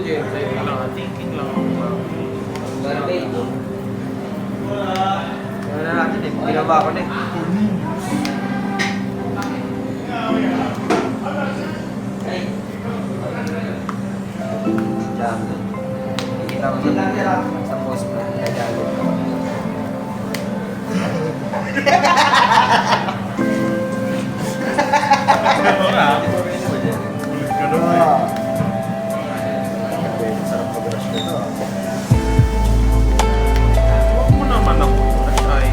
siyempre. Thinking lang. Barangay ito. Ano na natin eh, binaba ko na eh. Ay. Jam. Nakikita ko sa post mo. Sarap pag-rush ko ito. Huwag mo naman ako na-shy.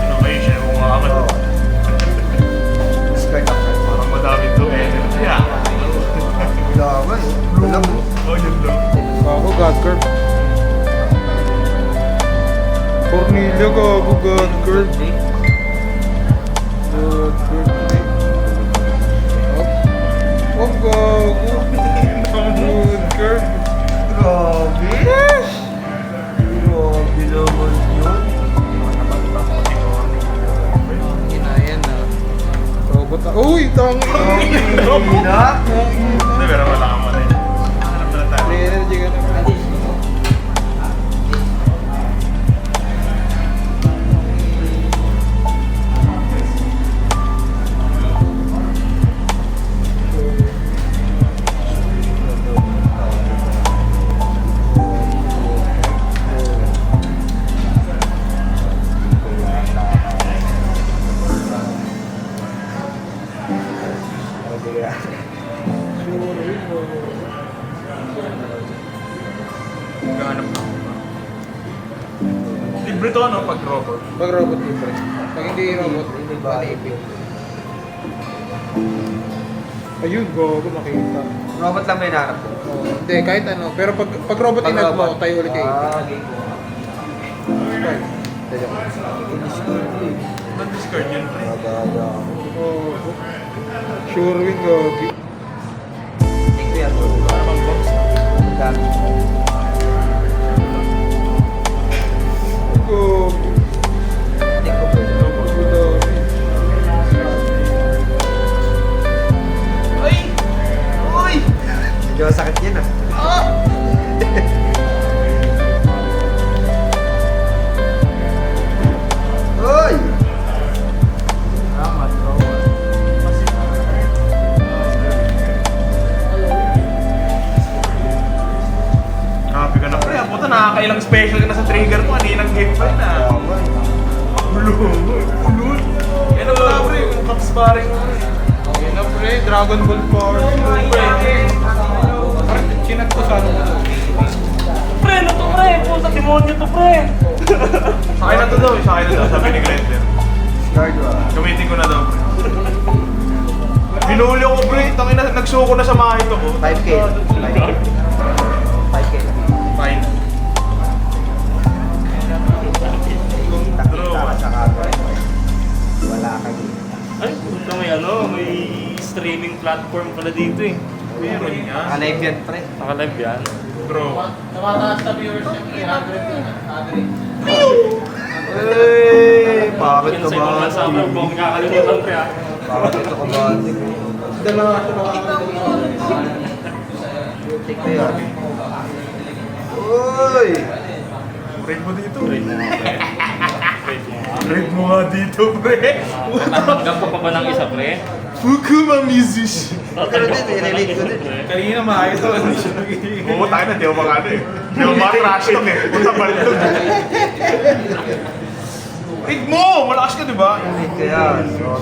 Innovation, umaangat. Skirt up. Parang madami to energy ah. Laban eh. Alam mo. Oh, yun lang. Gago, God curve. Cornelia, gago, God curve. God curve. Oh, gago. God curve. Grabe. Grabe naman yun. Kinayan na. Robot na. Uy, tangi. Hina. Hindi, pero wala kang mali. Hanap na lang tayo. May energy ka na. Maghanap na ako. Libre to ano pag robot. Pag robot libre. Pag hindi robot, Hindi ba? malipit. Ayun, gago, nakita. Robot lang may narap ko. Oh, hindi, kahit ano. Pero pag robot inag mo, tayo ulit kayo. game mo. Non-discard yun. pre. Gagaga. Oh, sure win, gago. Hindi ko yan. Wala bang box? Dami. Gago. Hindi ko pwede. Ay! Uy! Medyo sakit yan ah. Uy! Salamat, bro. Happy ka na pre. Puta, nakakailang special ka na sa trigger ko. Kaninang game pa na. Ulo. Ulo. Yan ang wala pre. Yung cups paring mo. Okay na pre, Dragon Ball Power. Parang chinat ko sa ano. Pre, ano to pre? Puta, demonyo to pre. Sa akin na to daw. Sa akin na daw. Sabi ni Glender. Guard ba? Gamitin ko na daw pre. Binuli ako pre. Tangina, nagsuko na sa mahit ako. 5K. 5K. Fine. Kita-kita ka sa camera. Wala ka dito. Ay, puta may ano, may streaming platform pala dito eh. Meron nga. Alive yan pre. Naka-live yan. Bro. Tumataas na viewership, 300 Hey! Bakit Yun ka sa ibang ba? bansa mo, kung kakalimutan pre ah. Bakit ito ka ba? Dalawa siya Take na yan. Uy! Raid mo dito. Rate mo nga pre. Rate mo nga. Raid mo nga dito, pre. Tatanggap ka pa ba ng isa pre? Fukuma musician. Pero din, i-relate ko din. Kanina maayos ako. Oo, tayo na. Di ako makano eh. Di ako makrash yun eh. Punta pa rin. Raid mo! Malakas ka, di ba? Relate ka yan. So,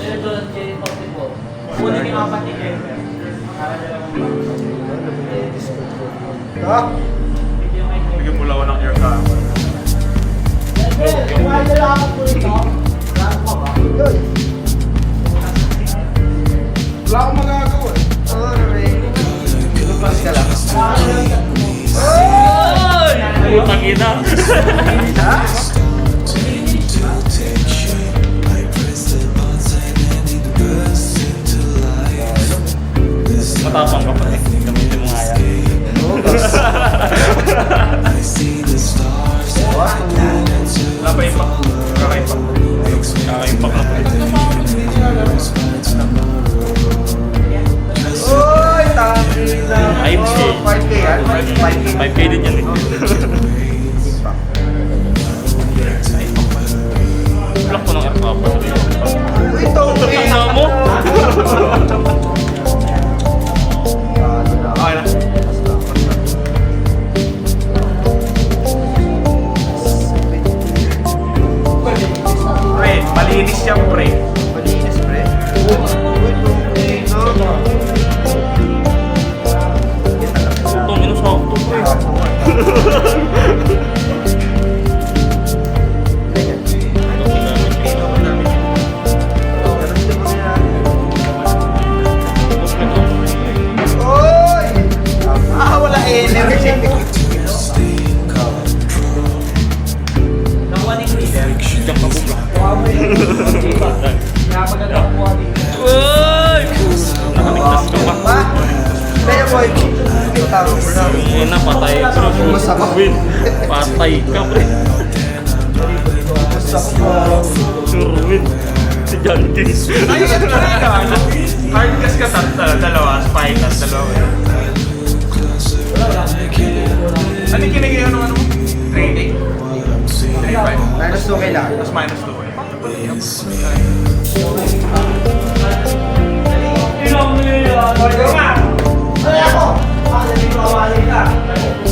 Kunin yung apat ni ha? Bigyan mo lang ako ng air cam. Wala akong magagawa eh. Alright. Lupas ka lang. Putang ina. Ha? Matapang ka pa eh. Gamitin mo nga yan. Wala pa impact. Kaka-impact. Kaka-impact ka pre. ako. Win. Patay ka, pre. Ubus ako. Sure win. Si John Kings. Ay, ano na hard gas ka dalawa, spinal, dalawa. Ano yung kinigay ano mo? 3 Minus 2 kailangan. Tapos minus 2 eh.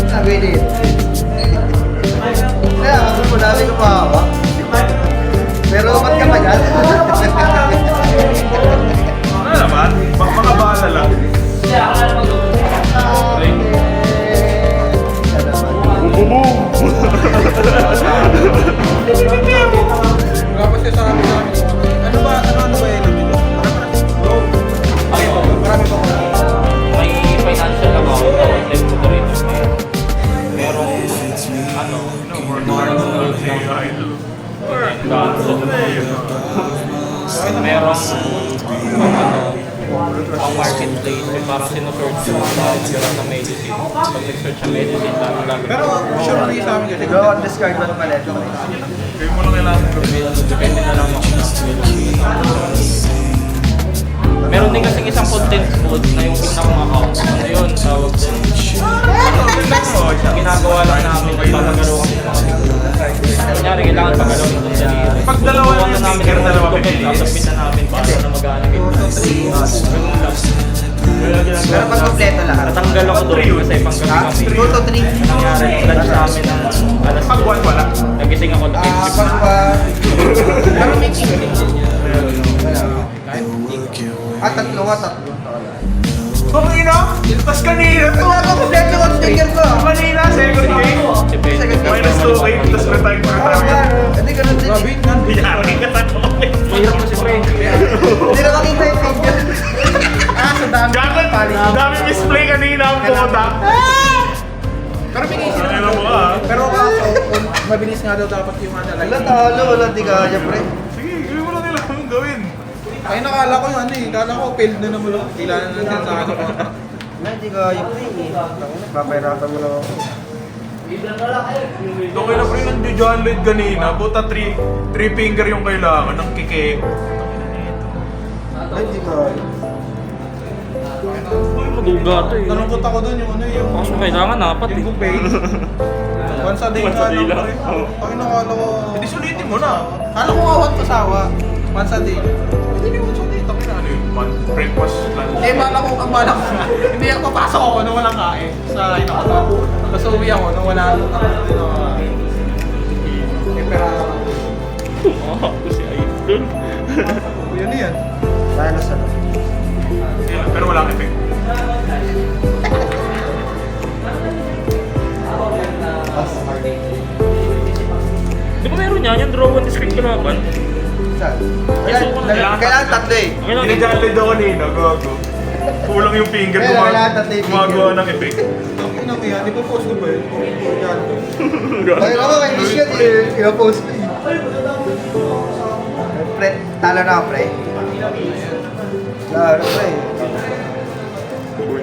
Sabi din. Kaya ako po dami ko pa. Pero ba't ka pa dyan? Ano naman? Makabala lang. Wala pa siya sa amin namin. Ano ba yun? Marami pa ko. May financial account o live moderator ngayon. Merong ano, merong pang marketplace, yung parang sinusearch yung mga nagkaroon ng medicine. Pag nag-search ng medicine, dami-dami. Pero sure na sa amin kasi. Go on discard mo naman ito. Gawin mo lang kailangan gawin. Depende na lang ako meron din kasing isang content code na yung pinakang account. Ano yun? Tawag din. Ginagawa lang namin at papagalaw kami ng mga kunyari, kailangan pagalawin itong daliri. Pag dalawa Subukan yung na namin sticker, yung dalawa document, pinili. sasabit na namin paano na mag-animate. Ganun lang. Pero pag kompleto lahat. Natanggal ako doon kasi panggabi kami. 2 to 3. Nangyari, lunch namin ng alas Pag 1 wala. nagising ako ng Pero may king. Tatlo. Kung ina, tas kanina to. Wala ka kompleto ang sticker ko. Kanina, second game. Minus 2 8, tas retime ko Hindi ganun din. Yari ka sa topic. Mahirap kasi pre. Hindi na makita yung figure. Sa dami. Gagod, dami misplay kanina ang puta. Pero bigay sila. Ano mo ah? Pero kaso, mabilis nga daw dapat yung Wala talo, wala di kaya pre. Sige, gawin mo lang nila kung gawin. Ay, nakala ko yun kala ko failed na naman ako. Kailangan na din sa ano ko. Wala di kaya pre. Papahirapan mo lang ako. Okay na pre, nandiyan Lloyd kanina. Puta 3 finger yung kailangan ng kike. Ay di kaya. Maduga to eh. Nalungkot ako dun yung yung Kaso kailangan apat eh. yung pay. Once a day Once a day lang. Ay, nakala ko. Hindi sulitin mo na. Kala ko awat pasawa. Once a day. Hindi mo sulitin. Tapos na ano yun? Breakfast, lunch. Eh, ang bala ko. Hindi ako papasok ako nung walang kain. Sa inakata. Tapos uwi ako nung wala. Pero, Ako si Idol. yun yan. Sana sa Pero walang effect. Di ba meron yan? Yung draw and discard kalaban? Kailangan tatlo eh. Dinadyan Lloyd ako kanina, gago. Kulang yung finger, Kaya wala tatlo yung gumagawa finger. ng effect. Ang inang yan, di ba post ko ba yun? Yan. Ay, ako kay Mission, i-post ko eh. Pre, talo na ako, pre. Laro, pre.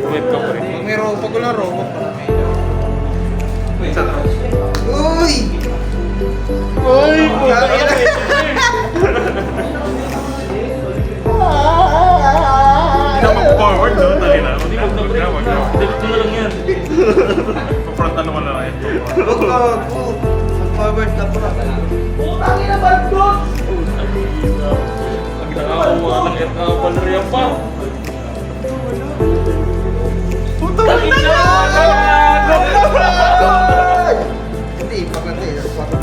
Web ka pre. Pag may pag wala robot, Uy! Uy! Sabi na. Hindi na mag-forward, no? Tali na. Hindi na mag-forward. Delete mo na lang yan. Pa-front ano mo na rin. Huwag ka, mag-forward ka po. Pag nakakawa ng Apple Ria pa. Puta mo na Hindi, pagkati.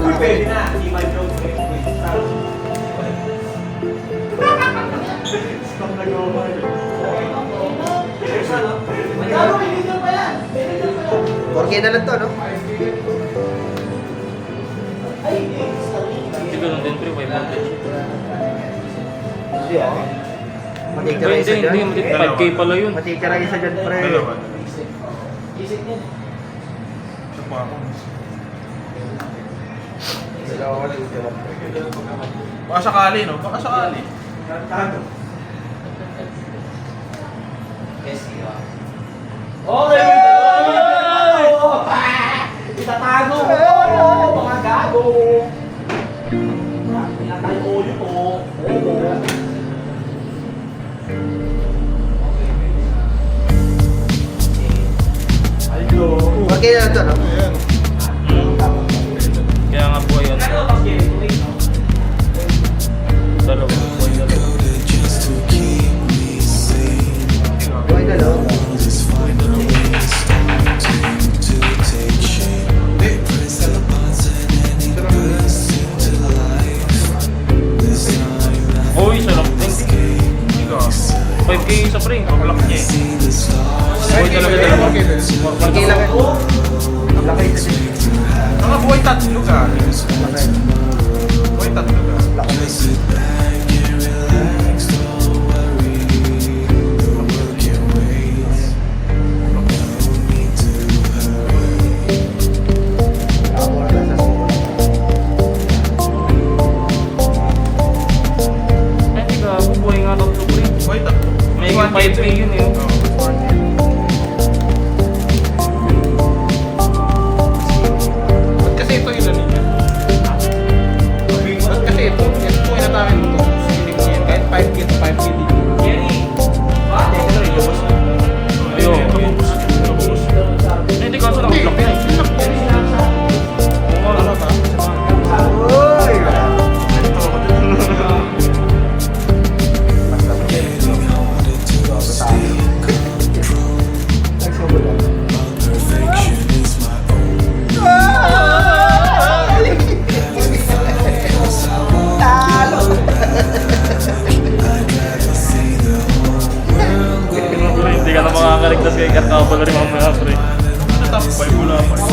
Pwede na. Porke na lang to, no? Hindi ganun din pre, 500. Hindi ah. Matitira Hindi, isa dyan. hindi. 5K pala yun. Matitira isa dyan, pre. Dalawa. Isa pa ako. Dalawa ka dito. Baka sakali, no? Baka sakali. Itatago mo! Mga gago! Pinatay ko yun to. Okay na ito, no? Kaya nga po yun. Dalawang po yun. Okay na, no? Uy, sarap din. 5K sa pre. Lock niya eh. Uy, talaga dalawa. Okay lang. Laki ito. Mga buhay tatlo ka. Buhay tatlo ka. Eh, di ka, bubuhay nga tatlo pre. Buhay tatlo. May 5K yun eh. Ba't kasi ito yung ano niya? Ba't kasi ito? Yan po yung namin mo to. Hindi mo yan. Kahit 5K to 5K dito. Ayun. Hindi kaso nakablock yan eh. Oo nga. Ano ba? Uy! Hindi ka na makakaligtas kay Kat Cavalry mamaya pre. Sa top 5 wala pa.